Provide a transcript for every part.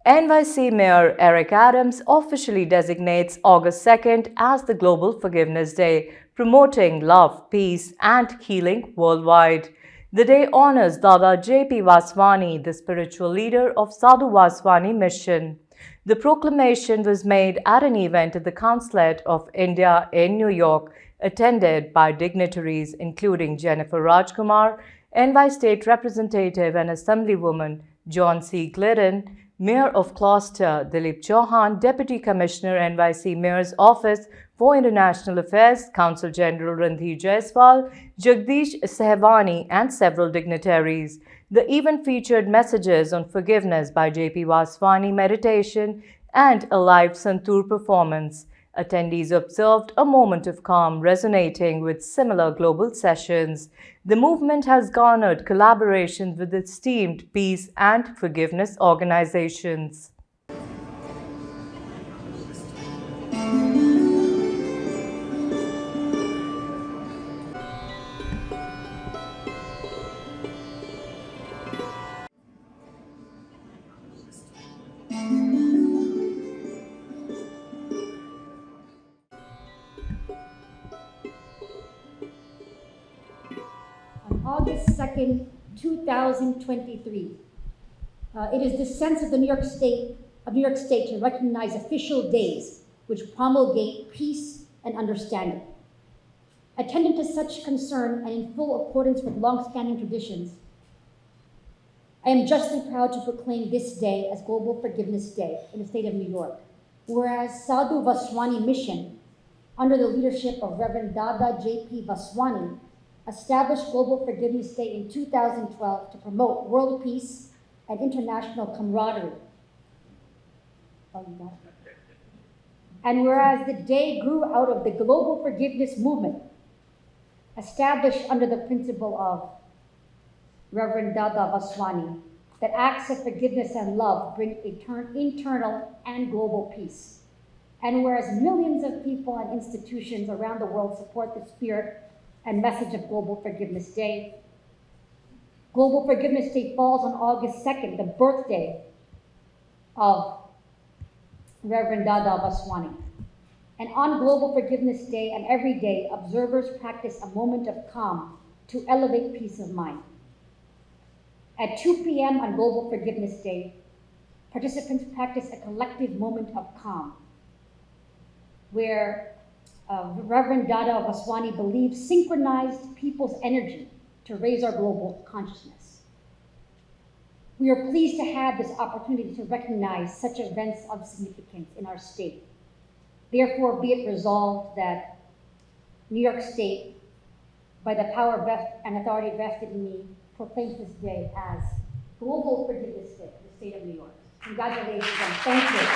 NYC Mayor Eric Adams officially designates August 2nd as the Global Forgiveness Day, promoting love, peace, and healing worldwide. The day honors Dada J.P. Vaswani, the spiritual leader of Dada Vaswani mission. The proclamation was made at an event at the Consulate of India in New York, attended by dignitaries including Jennifer Rajkumar, NY State Representative and Assemblywoman John C. Glidden, Mayor of Gloucester Dilip Chauhan, Deputy Commissioner NYC Mayor's Office for International Affairs, Consul General Randhir Jaiswal, Jagdish Sehwani, and several dignitaries. The event featured messages on forgiveness by J.P. Vaswani meditation and a live santoor performance. Attendees observed a moment of calm resonating with similar global sessions. The movement has garnered collaborations with esteemed peace and forgiveness organizations. August 2nd, 2023. It is the sense of the New York State to recognize official days which promulgate peace and understanding. Attendant to such concern and in full accordance with long-standing traditions, I am justly proud to proclaim this day as Global Forgiveness Day in the state of New York, whereas Dada Vaswani mission, under the leadership of Reverend Dada J.P. Vaswani, established Global Forgiveness Day in 2012 to promote world peace and international camaraderie. And whereas the day grew out of the global forgiveness movement, established under the principle of Reverend Dada Vaswani, that acts of forgiveness and love bring internal and global peace. And whereas millions of people and institutions around the world support the spirit and message of Global Forgiveness Day. Global Forgiveness Day falls on August 2nd, the birthday of Reverend Dada Vaswani. And on Global Forgiveness Day and every day, observers practice a moment of calm to elevate peace of mind. At 2 p.m. on Global Forgiveness Day, participants practice a collective moment of calm, where Reverend Dada Vaswani believes synchronized people's energy to raise our global consciousness. We are pleased to have this opportunity to recognize such events of significance in our state. Therefore, be it resolved that New York State, by the power and authority vested in me, proclaims this day as Global Forgiveness Day for the state of New York. Congratulations and thank you.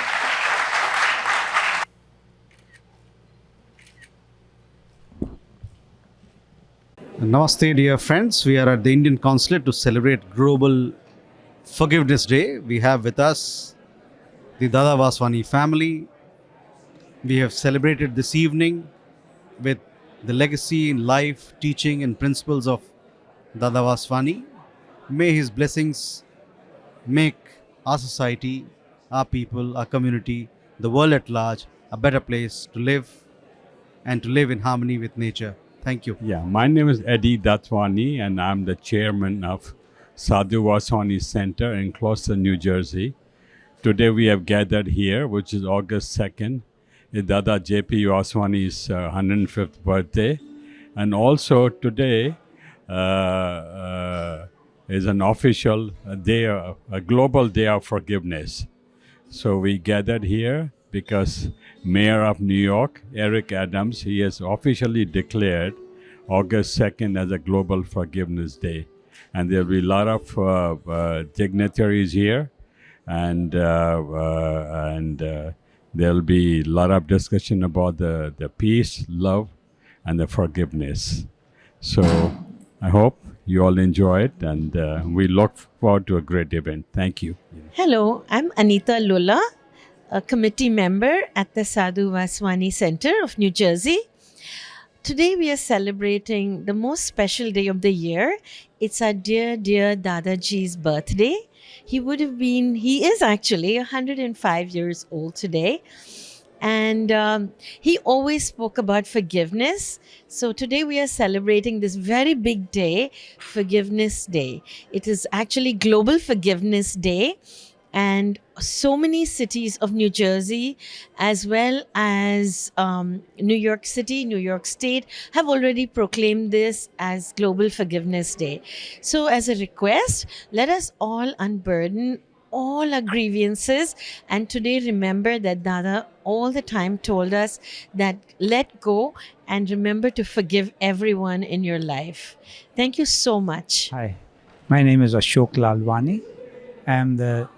Namaste, dear friends. We are at the Indian Consulate to celebrate Global Forgiveness Day. We have with us the Dada Vaswani family. We have celebrated this evening with the legacy in life, teaching, and principles of Dada Vaswani. May his blessings make our society, our people, our community, the world at large, a better place to live and to live in harmony with nature. Thank you. Yeah, my name is Eddie Datwani, and I'm the chairman of Sadhu Vaswani Center in Gloucester, New Jersey. Today we have gathered here, which is August 2nd, is Dada J.P. Vaswani's 105th birthday. And also today is an official day, a global day of forgiveness. So we gathered here because Mayor of New York, Eric Adams, he has officially declared August 2nd as a Global Forgiveness Day. And there will be a lot of dignitaries here, and there will be a lot of discussion about the peace, love, and the forgiveness. So I hope you all enjoy it, and we look forward to a great event. Thank you. Hello, I'm Anita Lola, a committee member at the Sadhu Vaswani Center of New Jersey. Today we are celebrating the most special day of the year. It's our dear, dear Dadaji's birthday. He is actually 105 years old today. And he always spoke about forgiveness. So today we are celebrating this very big day, Forgiveness Day. It is actually Global Forgiveness Day. And so many cities of New Jersey, as well as New York City, New York State, have already proclaimed this as Global Forgiveness Day. So, as a request, let us all unburden all our grievances. And today, remember that Dada all the time told us that let go and remember to forgive everyone in your life. Thank you so much. Hi, my name is Ashok Lalwani. I am the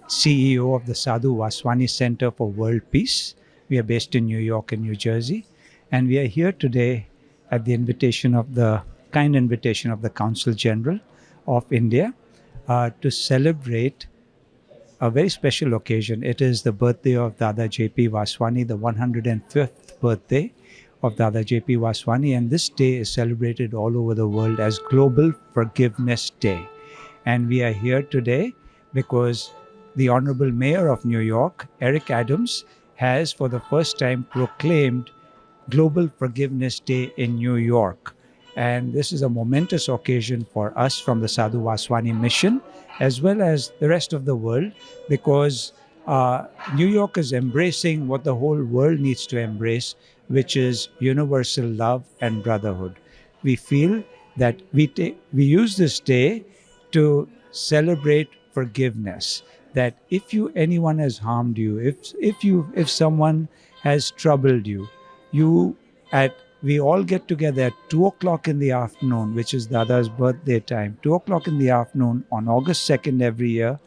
CEO of the Dada Vaswani Center for World Peace. We are based in New York and New Jersey. And we are here today at the kind invitation of the Council General of India to celebrate a very special occasion. It is the birthday of Dada J.P. Vaswani, the 105th birthday of Dada J.P. Vaswani. And this day is celebrated all over the world as Global Forgiveness Day. And we are here today because the Honorable Mayor of New York, Eric Adams, has for the first time proclaimed Global Forgiveness Day in New York. And this is a momentous occasion for us from the Dada Vaswani mission, as well as the rest of the world, because New York is embracing what the whole world needs to embrace, which is universal love and brotherhood. We feel that we use this day to celebrate forgiveness. That if anyone has harmed you, if someone has troubled you, we all get together at 2:00 in the afternoon, which is Dada's birthday time, 2:00 in the afternoon on August 2nd every year,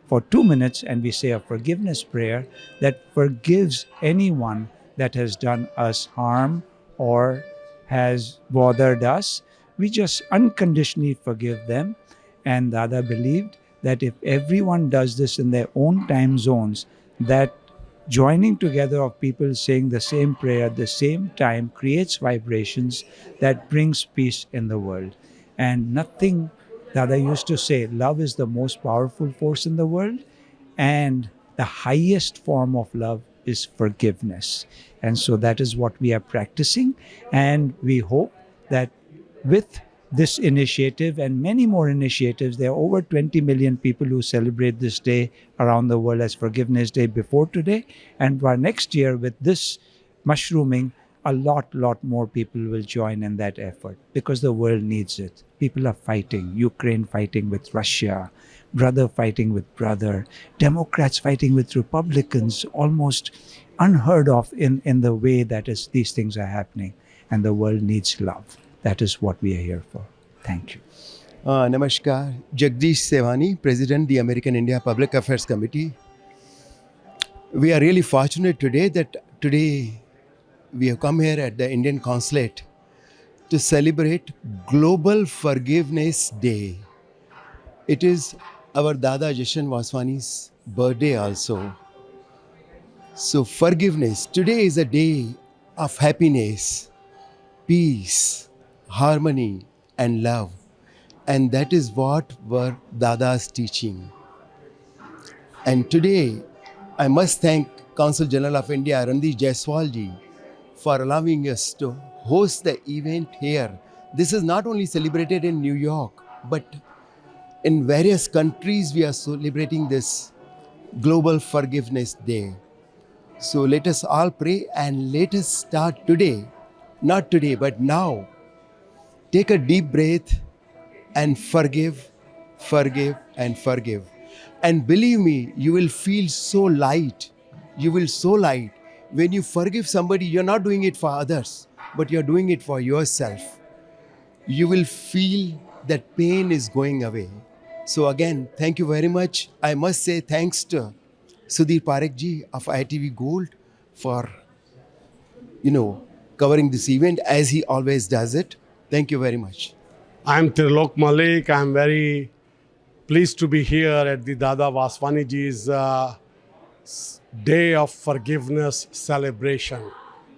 for 2 minutes, and we say a forgiveness prayer that forgives anyone that has done us harm or has bothered us. We just unconditionally forgive them. And Dada believed that if everyone does this in their own time zones, that joining together of people saying the same prayer at the same time creates vibrations that brings peace in the world. And nothing, Dada used to say, love is the most powerful force in the world, and the highest form of love is forgiveness. And so that is what we are practicing, and we hope that with this initiative and many more initiatives, there are over 20 million people who celebrate this day around the world as Forgiveness Day before today. And by next year, with this mushrooming, a lot more people will join in that effort because the world needs it. People are fighting, Ukraine fighting with Russia, brother fighting with brother, Democrats fighting with Republicans, almost unheard of in the way that these things are happening. And the world needs love. That is what we are here for. Thank you. Namaskar. Jagdish Sevani, President, the American India Public Affairs Committee. We are really fortunate that today we have come here at the Indian Consulate to celebrate Global Forgiveness Day. It is our Dada Jashan Vaswani's birthday also. So forgiveness. Today is a day of happiness, peace, harmony and love, and that is what were Dada's teaching. And today I must thank Consul General of India Randeep Jaiswal ji for allowing us to host the event here. This is not only celebrated in New York, but in various countries we are celebrating this Global Forgiveness Day. So let us all pray and let us start today, not today but now. Take a deep breath and forgive, and forgive. And believe me, you will feel so light. You will so light. When you forgive somebody, you're not doing it for others, but you're doing it for yourself. You will feel that pain is going away. So again, thank you very much. I must say thanks to Sudhir Parekh ji of ITV Gold for, covering this event as he always does it. Thank you very much. I'm Trilok Malik. I'm very pleased to be here at the Dada Vaswani ji's Day of Forgiveness celebration.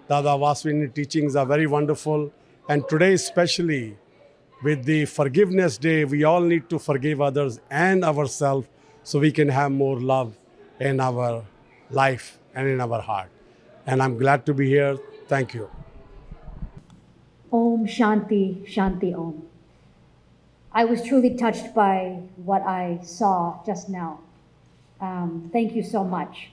Dada Vaswani teachings are very wonderful. And today especially, with the Forgiveness Day, we all need to forgive others and ourselves so we can have more love in our life and in our heart. And I'm glad to be here. Thank you. Om Shanti, Shanti Om. I was truly touched by what I saw just now. Thank you so much.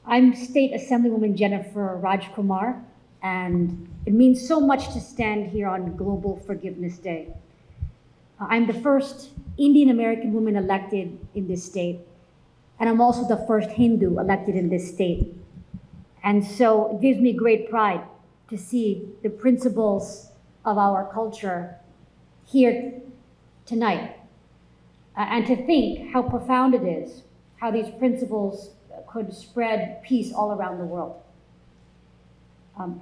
I'm State Assemblywoman Jennifer Rajkumar, and it means so much to stand here on Global Forgiveness Day. I'm the first Indian American woman elected in this state, and I'm also the first Hindu elected in this state. And so it gives me great pride to see the principles of our culture here tonight, and to think how profound it is, how these principles could spread peace all around the world.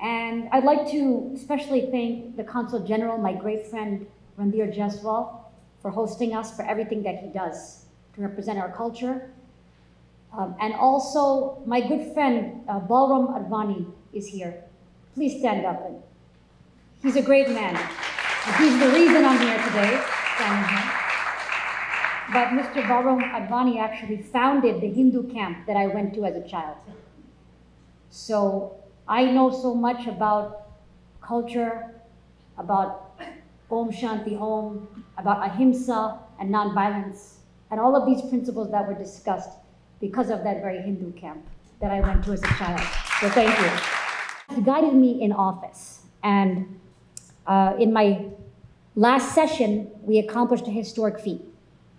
And I'd like to especially thank the Consul General, my great friend Randir Jaiswal, for hosting us, for everything that he does to represent our culture. And also my good friend Balram Advani is here. Please stand up. He's a great man. He's the reason I'm here today, standing here. But Mr. Balram Advani actually founded the Hindu camp that I went to as a child. So I know so much about culture, about Om Shanti Om, about ahimsa and nonviolence, and all of these principles that were discussed because of that very Hindu camp that I went to as a child. So thank you. He guided me in office, and in my last session, we accomplished a historic feat.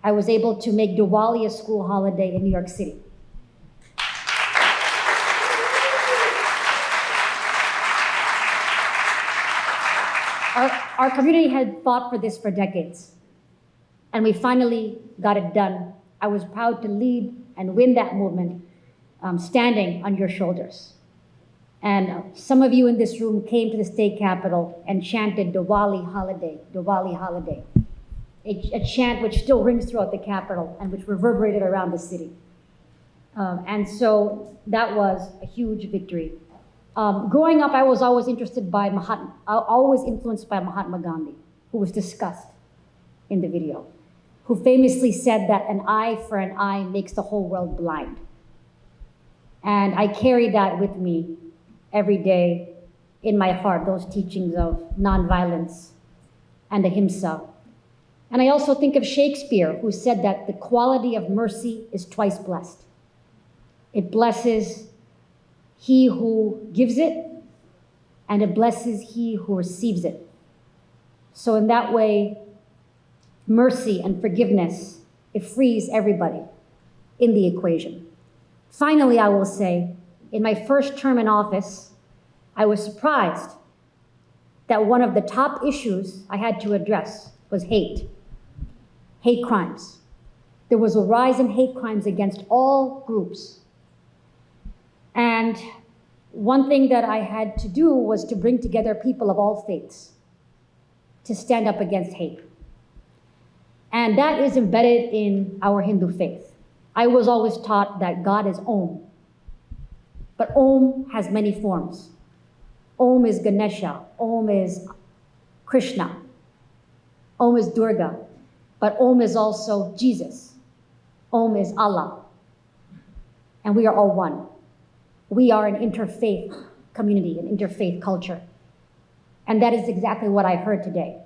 I was able to make Diwali a school holiday in New York City. Our community had fought for this for decades, and we finally got it done. I was proud to lead and win that movement, standing on your shoulders. And some of you in this room came to the state capitol and chanted Diwali holiday, Diwali holiday. A chant which still rings throughout the Capitol and which reverberated around the city. And so that was a huge victory. Growing up, I was always influenced by Mahatma Gandhi, who was discussed in the video, who famously said that an eye for an eye makes the whole world blind. And I carry that with me every day in my heart, those teachings of nonviolence and ahimsa. And I also think of Shakespeare, who said that the quality of mercy is twice blessed. It blesses he who gives it, and it blesses he who receives it. So in that way, mercy and forgiveness, it frees everybody in the equation. Finally, I will say, in my first term in office, I was surprised that one of the top issues I had to address was hate crimes. There was a rise in hate crimes against all groups. And one thing that I had to do was to bring together people of all faiths to stand up against hate. And that is embedded in our Hindu faith. I was always taught that God is Om, but Om has many forms. Om is Ganesha, Om is Krishna, Om is Durga, but Om is also Jesus. Om is Allah. And we are all one. We are an interfaith community, an interfaith culture. And that is exactly what I heard today.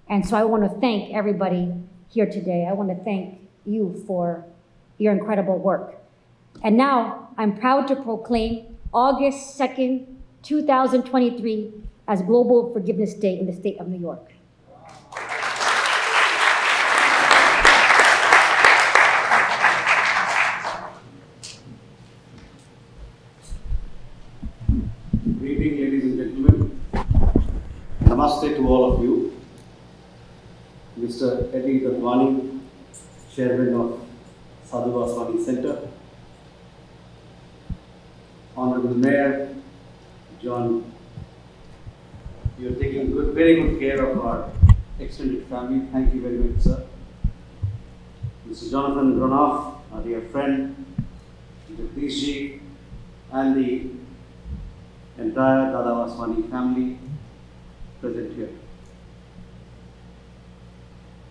And so I want to thank everybody here today. I want to thank you for your incredible work. And now I'm proud to proclaim August 2nd, 2023 as Global Forgiveness Day in the state of New York. Greeting, ladies and gentlemen. Namaste to all of you. Mr. Eddie Dadwani, Chairman of Dada Vaswani Center. Honorable Mayor John, you're taking very good care of our extended family. Thank you very much, sir. Mr. Jonathan Gronoff, our dear friend, Jagdish ji, and the entire Dada Vaswani family present here.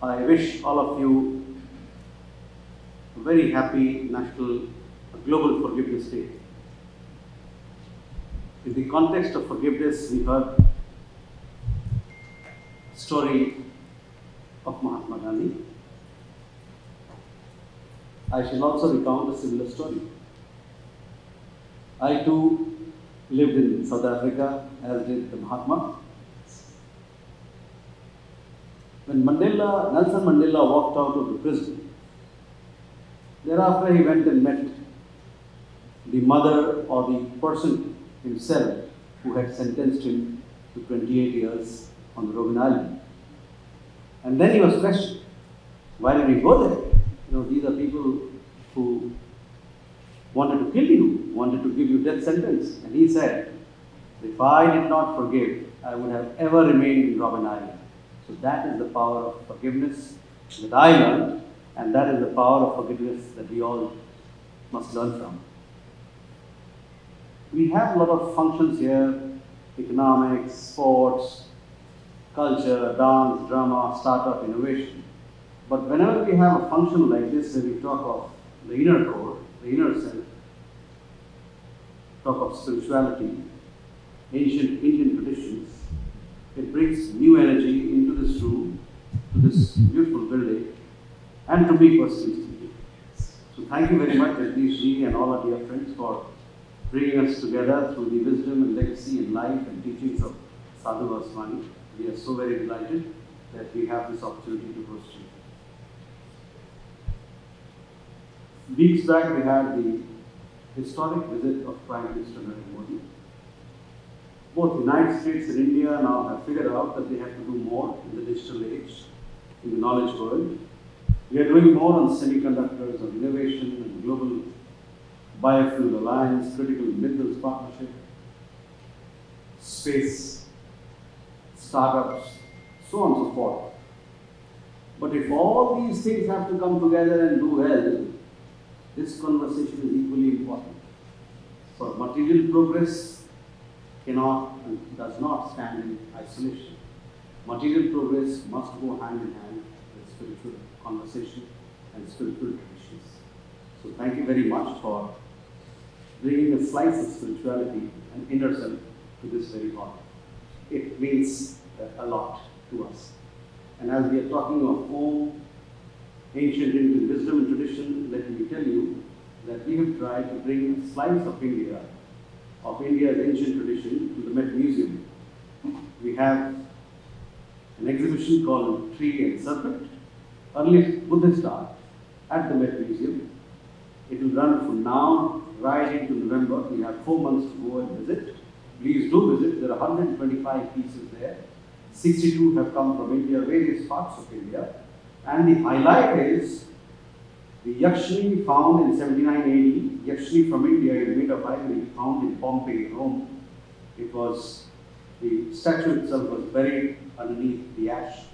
I wish all of you a very happy Global Forgiveness Day. In the context of forgiveness, we heard a story of Mahatma Gandhi. I shall also recount a similar story. I too lived in South Africa, as did the Mahatma. When Nelson Mandela walked out of the prison, thereafter he went and met the mother or the person himself who had sentenced him to 28 years on the Robben Island. And then he was questioned, why did he go there? These are people who wanted to kill you, wanted to give you death sentence. And he said, if I did not forgive, I would have ever remained in Robben Island. So that is the power of forgiveness that I learned, and that is the power of forgiveness that we all must learn from. We have a lot of functions here: economics, sports, culture, dance, drama, startup, innovation. But whenever we have a function like this where we talk of the inner core, the inner self, talk of spirituality, ancient Indian traditions, it brings new energy into this room, to this beautiful building, and to me personally. So thank you very much, Jagdish ji and all our dear friends, for bringing us together through the wisdom and legacy and life and teachings of Sadhu Vaswani. We are so very delighted that we have this opportunity to host you. Weeks back, we had the historic visit of Prime Minister Narendra Modi. Both the United States and India now have figured out that they have to do more in the digital age, in the knowledge world. We are doing more on semiconductors, on innovation, and global biofuel alliance, critical minerals partnership, space, startups, so on and so forth. But if all these things have to come together and do well, this conversation is equally important. For material progress cannot and does not stand in isolation. Material progress must go hand in hand with spiritual conversation and spiritual traditions. So thank you very much for bringing a slice of spirituality and inner self to this very hall. It means a lot to us. And as we are talking of Om, ancient Indian wisdom and tradition, let me tell you that we have tried to bring a slice of India's ancient tradition, to the Met Museum. We have an exhibition called Tree and Serpent, earliest Buddhist art, at the Met Museum. It will run from now right into November. We have 4 months to go and visit. Please do visit. There are 125 pieces there. 62 have come from India, various parts of India. And the highlight is the Yakshini found in 79 AD. Yakshini from India is made of ivory, found in Pompeii, Rome. The statue itself was buried underneath the ash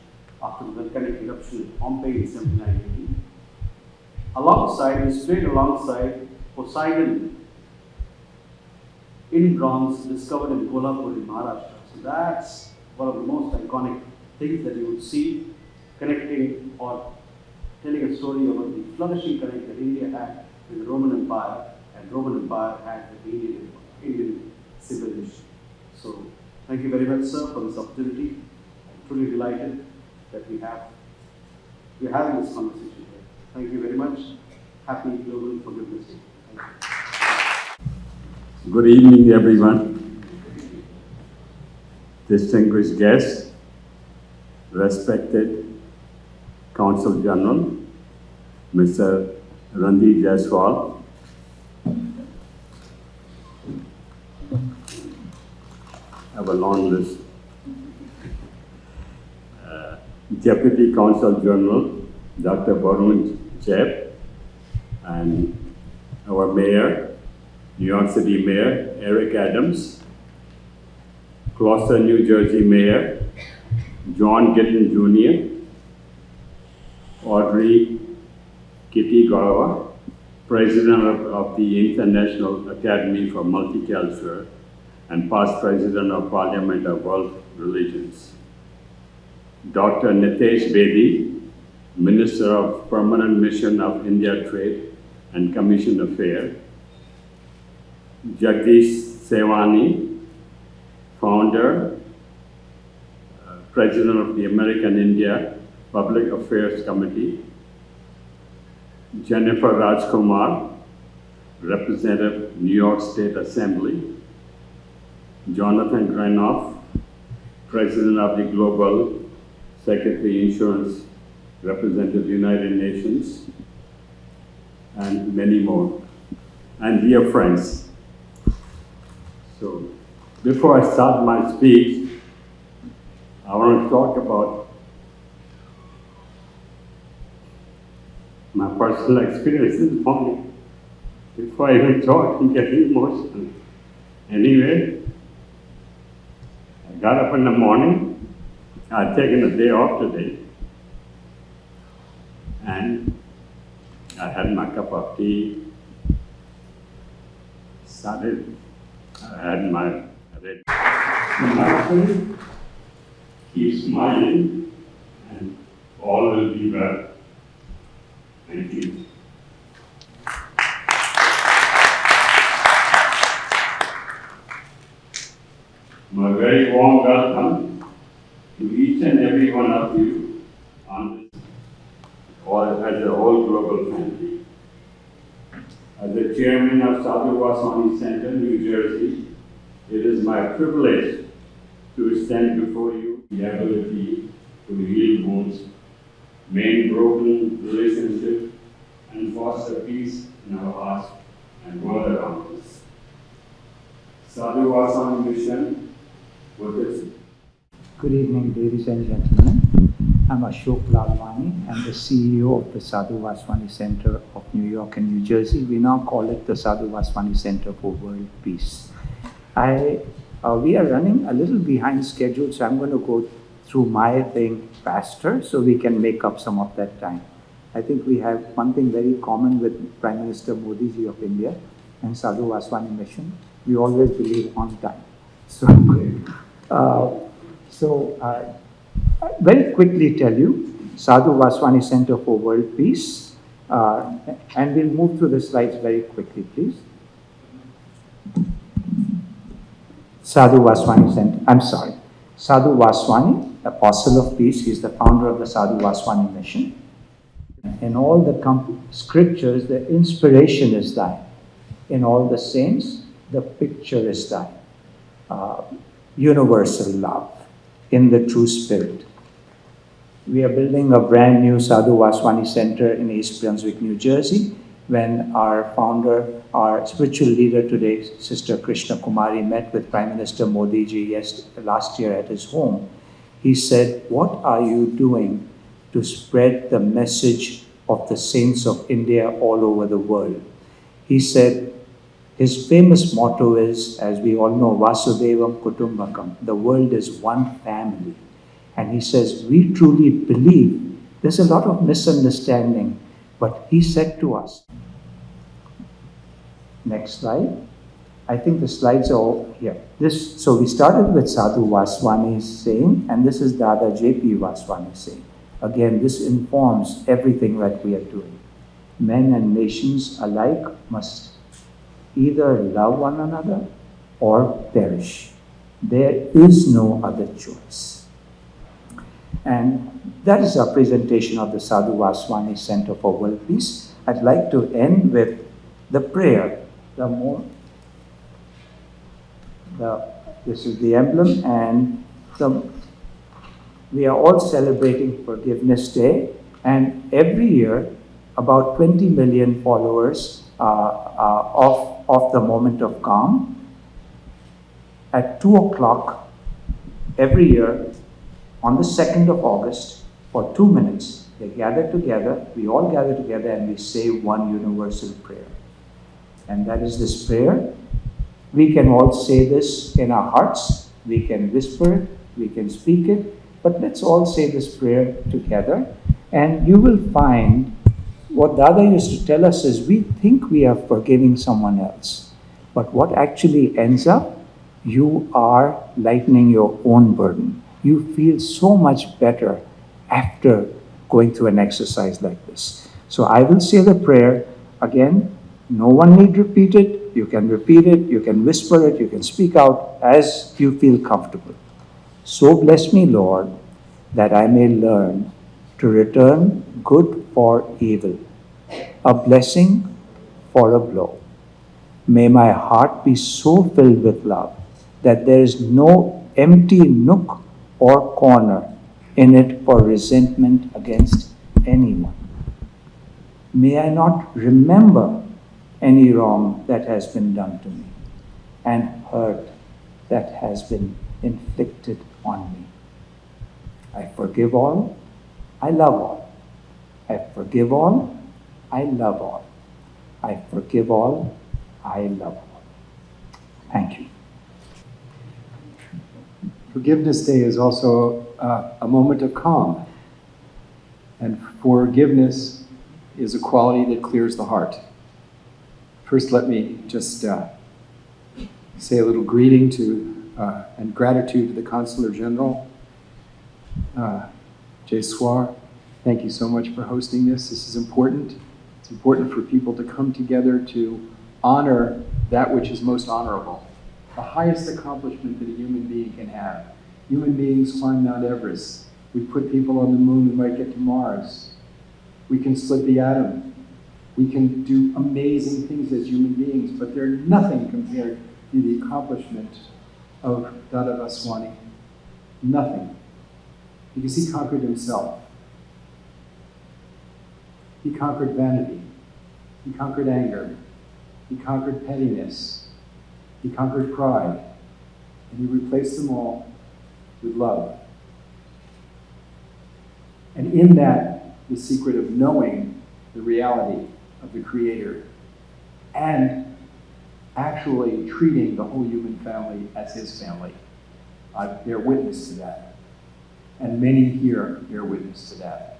after the volcanic eruption in Pompeii in 79 AD. Displayed alongside Poseidon in bronze, discovered in Kolhapur in Maharashtra. So that's one of the most iconic things that you would see, connecting or telling a story about the flourishing connect that India had with the Roman Empire, and Roman Empire had with the Indian civilization. So thank you very much, sir, for this opportunity. I'm truly delighted that we're having this conversation here. Thank you very much. Happy Global Forgiveness Day. Thank you. Good evening, everyone. Distinguished guests, respected Consul General, Mr. Randeep Jaiswal, I have a long list. Deputy Consul General, Dr. Varun Cheb, and our Mayor, New York City Mayor, Eric Adams, Gloucester, New Jersey Mayor, John Gittin Jr., Audrey Kitty President of the International Academy for Multicultural and past President of Parliament of World Religions. Dr. Nitesh Bedi, Minister of Permanent Mission of India Trade and Commission Affairs. Jagdish Sevani, Founder, President of the American India Public Affairs Committee. Jennifer Rajkumar, Representative, New York State Assembly. Jonathan Grenoff, President of the Global Secretary Insurance, Representative United Nations, and many more. And dear friends, so before I start my speech, I want to talk about my personal experience this morning. Before I even talk, I'm getting emotional. Anyway, I got up in the morning. I'd taken a day off today. And I had my cup of tea. I had my red. My friend, keep smiling and all will be well. Thank you. My very warm welcome to each and every one of you on this, or as a whole global family. As the chairman of Dada Vaswani Center, New Jersey, it is my privilege to stand before you the ability to heal wounds, mend broken relationships, and foster peace in our hearts and world around us. Dada Vaswani mission with its Good evening, ladies and gentlemen. I'm Ashok Lalwani. I'm the CEO of the Dada Vaswani Center of New York and New Jersey. We now call it the Dada Vaswani Center for World Peace. We are running a little behind schedule, so I'm going to go through my thing faster so we can make up some of that time. I think we have one thing very common with Prime Minister Modi ji of India and Dada Vaswani mission. We always believe on time. So, very quickly tell you, Dada Vaswani Center for World Peace, and we'll move through the slides very quickly, please. Dada Vaswani Center, Dada Vaswani, Apostle of Peace, he's the founder of the Dada Vaswani mission. In all the scriptures, the inspiration is thine. In all the saints, the picture is thine. Universal love in the true spirit. We are building a brand new Dada Vaswani Center in East Brunswick, New Jersey. When our founder, our spiritual leader today, Sister Krishna Kumari, met with Prime Minister Modi ji last year at his home, he said, "What are you doing to spread the message of the saints of India all over the world?" He said, his famous motto is, as we all know, Vasudevam Kutumbakam, the world is one family. And he says, we truly believe there's a lot of misunderstanding, but he said to us, next slide. I think the slides are all here. So we started with Sadhu Vaswani saying, and this is Dada J.P. Vaswani saying. Again, this informs everything that we are doing. Men and nations alike must either love one another or perish. There is no other choice. And that is our presentation of the Dada Vaswani Center for World Peace. I'd like to end with the prayer. This is the emblem, and we are all celebrating Forgiveness Day, and every year about 20 million followers of the Moment of Calm at 2 o'clock every year on the 2nd of August for 2 minutes. They gather together, we all gather together, and we say one universal prayer. And that is this prayer. We can all say this in our hearts, we can whisper it, we can speak it, but let's all say this prayer together. And you will find what Dada used to tell us is we think we are forgiving someone else, but what actually ends up you are lightening your own burden. You feel so much better after going through an exercise like this. So I will say the prayer again. No one need repeat it. You can repeat it, you can whisper it, you can speak out as you feel comfortable. So bless me, Lord, that I may learn to return good for evil, a blessing for a blow. May my heart be so filled with love that there is no empty nook or corner in it for resentment against anyone. May I not remember any wrong that has been done to me and hurt that has been inflicted on me. I forgive all, I love all. I forgive all, I love all. I forgive all, I love all. Thank you. Forgiveness Day is also a moment of calm. And forgiveness is a quality that clears the heart. First, let me just say a little greeting to and gratitude to the Consular General, Jay Swar. Thank you so much for hosting this. This is important. It's important for people to come together to honor that which is most honorable, the highest accomplishment that a human being can have. Human beings climb Mount Everest. We put people on the moon, we might get to Mars. We can split the atom. We can do amazing things as human beings, but they're nothing compared to the accomplishment of Dada Vaswani. Nothing. Because he conquered himself. He conquered vanity. He conquered anger. He conquered pettiness. He conquered pride. And he replaced them all with love. And in that, the secret of knowing the reality of the Creator and actually treating the whole human family as his family. I bear witness to that. And many here bear witness to that.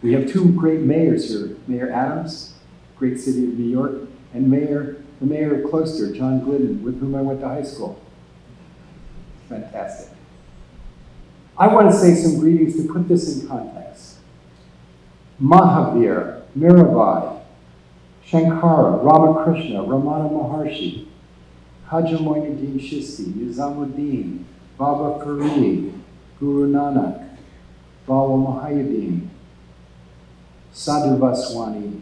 We have two great mayors here. Mayor Adams, great city of New York, and the mayor of Closter, John Glidden, with whom I went to high school. Fantastic. I want to say some greetings to put this in context. Mahavir, Mirabai, Shankara, Ramakrishna, Ramana Maharshi, Haja Moinuddin Chisti, Nizamuddin, Baba Faridi, Guru Nanak, Baba Mahayuddin, Sadhu Vaswani,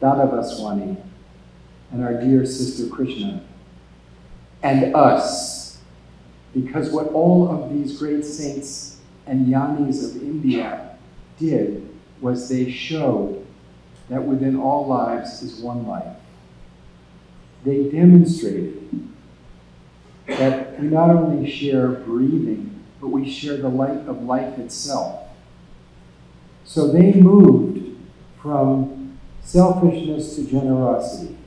Dada Vaswani, and our dear sister Krishna, and us. Because what all of these great saints and yanis of India did was they showed that within all lives is one life. They demonstrated that we not only share breathing, but we share the light of life itself. So they moved from selfishness to generosity.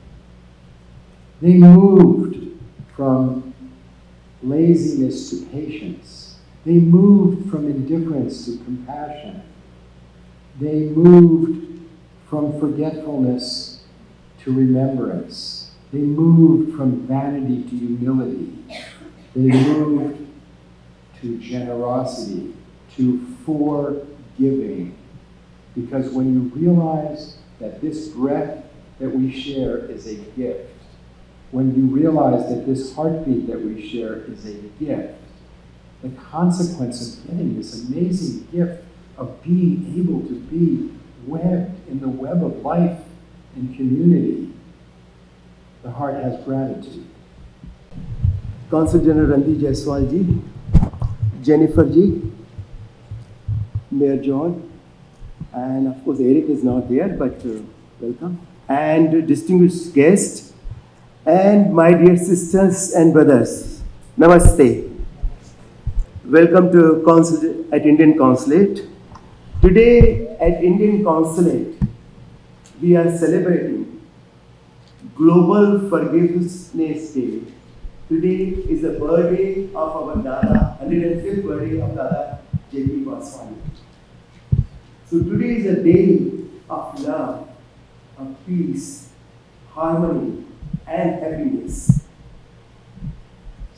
They moved from laziness to patience. They moved from indifference to compassion. They moved from forgetfulness to remembrance. They moved from vanity to humility. They moved to generosity, to forgiving. Because when you realize that this breath that we share is a gift, when you realize that this heartbeat that we share is a gift, the consequence of getting this amazing gift of being able to be webbed in the web of life and community, the heart has gratitude. Consul General Randy Jaiswal ji, Jennifer ji, Mayor John, and of course Eric is not there, but welcome. And distinguished guests, and my dear sisters and brothers, Namaste. Welcome to at Indian Consulate. Today at Indian Consulate, we are celebrating Global Forgiveness Day. Today is the birthday of our Dada, 105th birthday of Dada J.P. Vaswani. So today is a day of love, of peace, harmony, and happiness.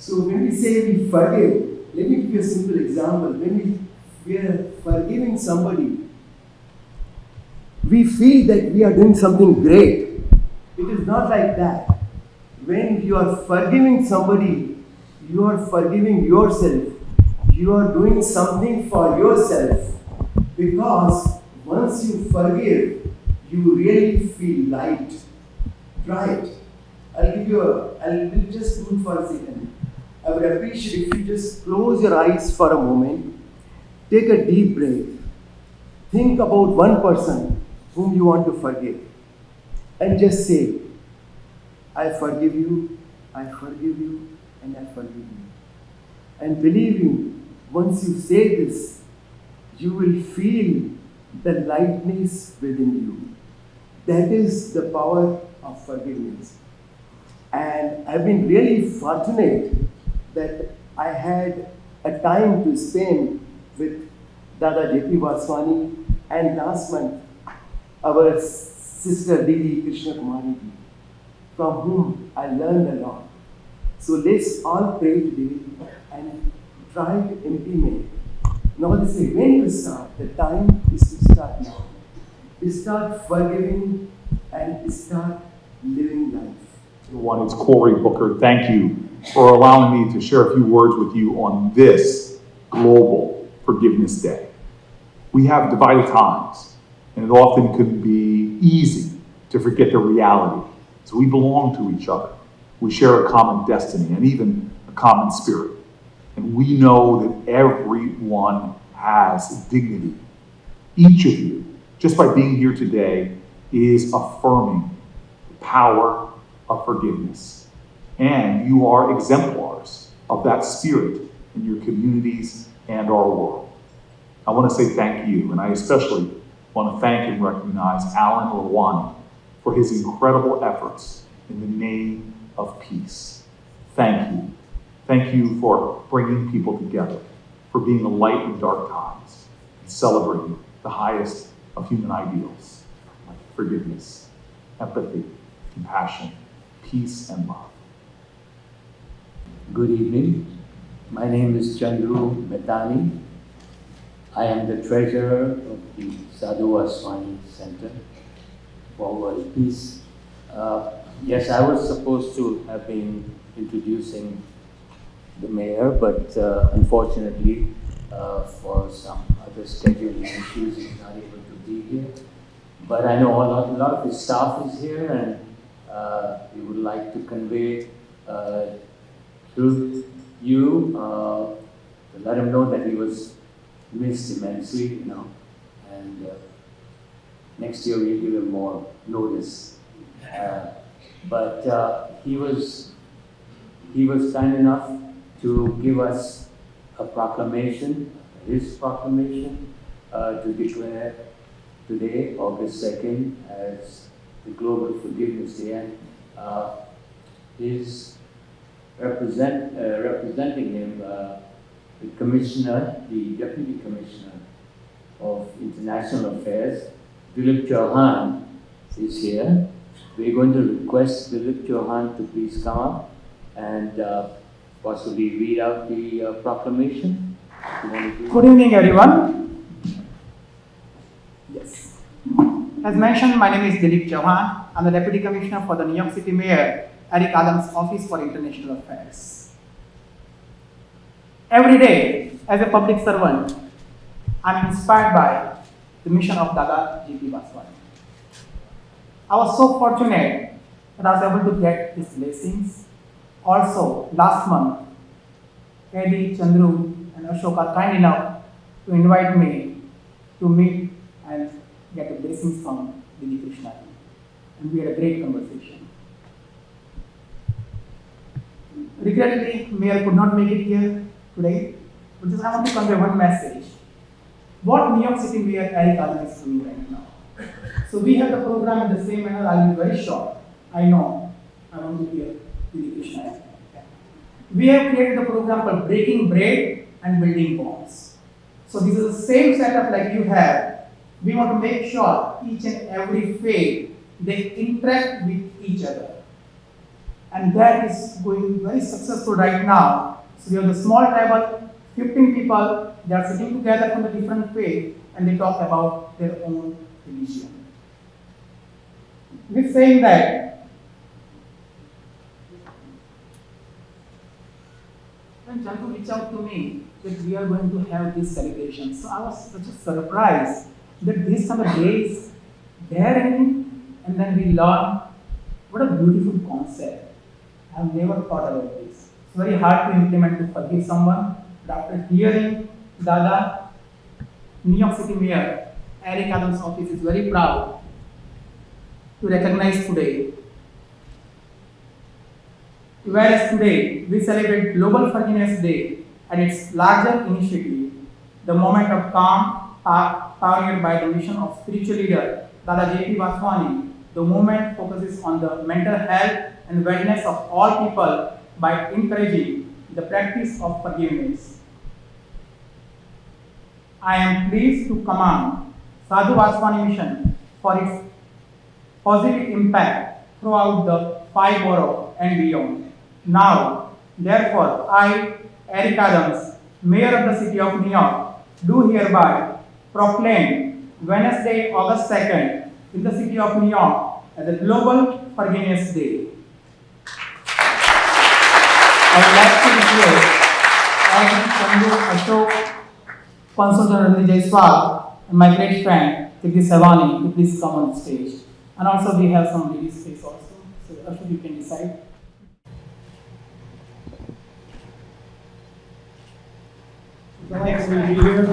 So when we say we forgive, let me give you a simple example. When we are forgiving somebody, we feel that we are doing something great. It is not like that. When you are forgiving somebody, you are forgiving yourself. You are doing something for yourself. Because once you forgive, you really feel light. Try it. I'll just do it for a second. I would appreciate if you just close your eyes for a moment, take a deep breath, think about one person whom you want to forgive, and just say, I forgive you, I forgive you, and I forgive you. And believe me, once you say this, you will feel the lightness within you. That is the power of forgiveness. And I've been really fortunate that I had a time to spend with Dada Vaswani, and last month our sister Didi Krishna Kumari, from whom I learned a lot. So let's all pray today and try to implement. Now they say when to start. The time is to start now. Start forgiving and start living life. One, it's Cory Booker. Thank you for allowing me to share a few words with you on this Global Forgiveness Day. We have divided times, and it often can be easy to forget the reality. So we belong to each other. We share a common destiny and even a common spirit. And we know that everyone has dignity. Each of you, just by being here today, is affirming the power of forgiveness. And you are exemplars of that spirit in your communities and our world. I want to say thank you, and I especially want to thank and recognize Alan Rawani for his incredible efforts in the name of peace. Thank you. Thank you for bringing people together, for being a light in dark times, and celebrating the highest of human ideals, like forgiveness, empathy, compassion, peace, and love. Good evening. My name is Chandru Metani. I am the treasurer of the Dada Vaswani Center for World Peace. Yes, I was supposed to have been introducing the mayor, but unfortunately, for some other scheduling issues, he's not able to be here. But I know a lot of his staff is here, and we would like to convey through you to let him know that he was missed immensely, and next year we'll give him more notice. But he was kind enough to give us a proclamation, his proclamation, to declare today, August 2nd, as the Global Forgiveness Day. And his representing him, the Deputy Commissioner of International Affairs, Dilip Chauhan, is here. We're going to request Dilip Chauhan to please come up and possibly read out the proclamation. Good evening, everyone. Yes. As mentioned, my name is Dilip Chauhan. I'm the Deputy Commissioner for the New York City Mayor Eric Adams' Office for International Affairs. Every day, as a public servant, I'm inspired by the mission of Dada Vaswani. I was so fortunate that I was able to get his blessings. Also, last month, Eddie, Chandru, and Ashok are kind enough to invite me to meet and get the blessings from Didi Krishna. And we had a great conversation. Regrettably, Mayor could not make it here today, but just I want to convey one message. What New York City Mayor Eric Adams is doing right now. So we have the program in the same manner. I'll be very short. I know I want to hear Didi Krishna. We have created a program called Breaking Bread and Building Bonds. So this is the same setup like you have. We want to make sure each and every faith, they interact with each other. and that is going very successful right now. So we have the small tribal, 15 people, they are sitting together from the different faith and they talk about their own religion. With saying that, when Janku reached out to me that we are going to have this celebration, so I was such a surprise that this kind of day is there and then we learn what a beautiful concept. I have never thought about this. It's very hard to implement to forgive someone, but after hearing Dada, New York City Mayor Eric Adams' office is very proud to recognize today. Whereas today we celebrate Global Forgiveness Day and its larger initiative, the moment of calm, pioneered by the mission of spiritual leader Dada J.P. Vaswani. The movement focuses on the mental health and wellness of all people by encouraging the practice of forgiveness. I am pleased to commend Sadhu Vaswani mission for its positive impact throughout the 5 boroughs and beyond. Now, therefore, I, Eric Adams, Mayor of the City of New York, do hereby proclaim Wednesday, August 2nd, in the City of New York as a Global Forgiveness Day. I would like to request Ashok, Consul Jaiswal, and my great friend, Dada Vaswani, to please come on stage. And also we have some ladies' space also. So Ashok, you can decide. Thanks for being here.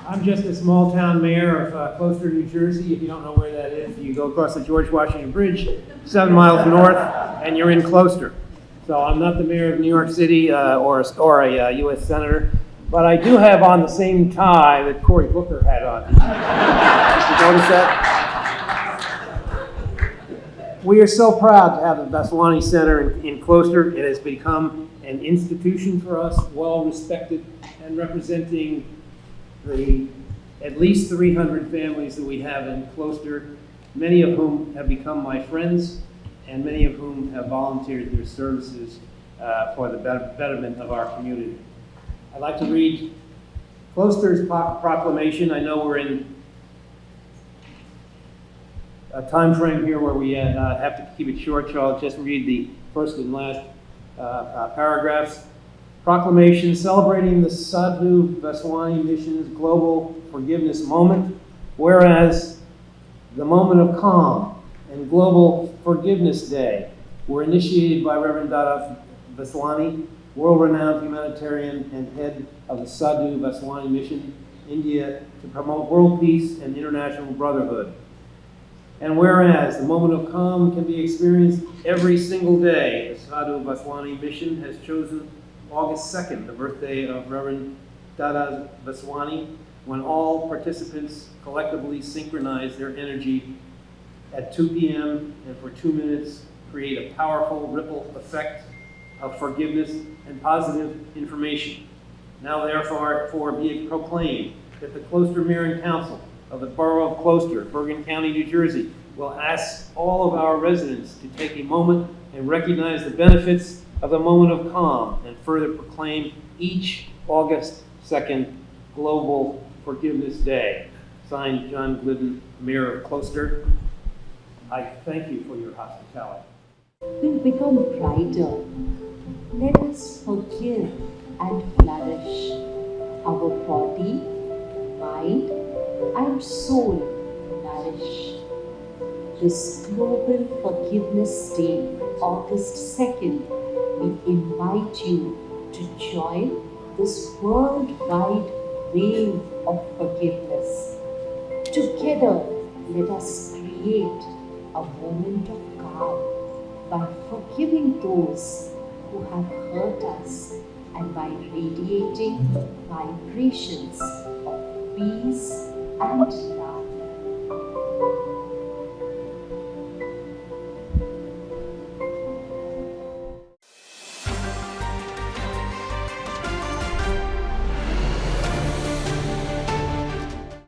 I'm just a small town mayor of Closter, New Jersey. If you don't know where that is, you go across the George Washington Bridge, 7 miles north, and you're in Closter. So I'm not the mayor of New York City or a U.S. senator, but I do have on the same tie that Cory Booker had on. Did you notice that? We are so proud to have the Vaswani Center in Closter. It has become an institution for us, well respected and representing the at least 300 families that we have in Closter, many of whom have become my friends and many of whom have volunteered their services for the betterment of our community. I'd like to read Closter's proclamation. I know we're in a time frame here where we have to keep it short, so I'll just read the first and last paragraphs. Proclamation celebrating the Sadhu Vaswani Mission's Global Forgiveness Moment, whereas the moment of calm and Global Forgiveness Day were initiated by Reverend Dada Vaswani, world-renowned humanitarian and head of the Sadhu Vaswani Mission, India, to promote world peace and international brotherhood. And whereas the moment of calm can be experienced every single day, the Sadhu Vaswani Mission has chosen August 2nd, the birthday of Reverend Dada Vaswani, when all participants collectively synchronize their energy at 2 p.m. and for 2 minutes create a powerful ripple effect of forgiveness and positive information. Now therefore be it proclaimed that the Closter Mayor and Council of the Borough of Closter, Bergen County, New Jersey, will ask all of our residents to take a moment and recognize the benefits of the moment of calm and further proclaim each August 2nd Global Forgiveness Day. Signed, John Glidden, Mayor of Closter. I thank you for your hospitality. Will become brighter. Let us forgive and flourish. Our body, mind, and soul nourish. This Global Forgiveness Day, August 2nd, we invite you to join this worldwide wave of forgiveness. Together, let us create a moment of calm by forgiving those who have hurt us and by radiating vibrations of peace and love.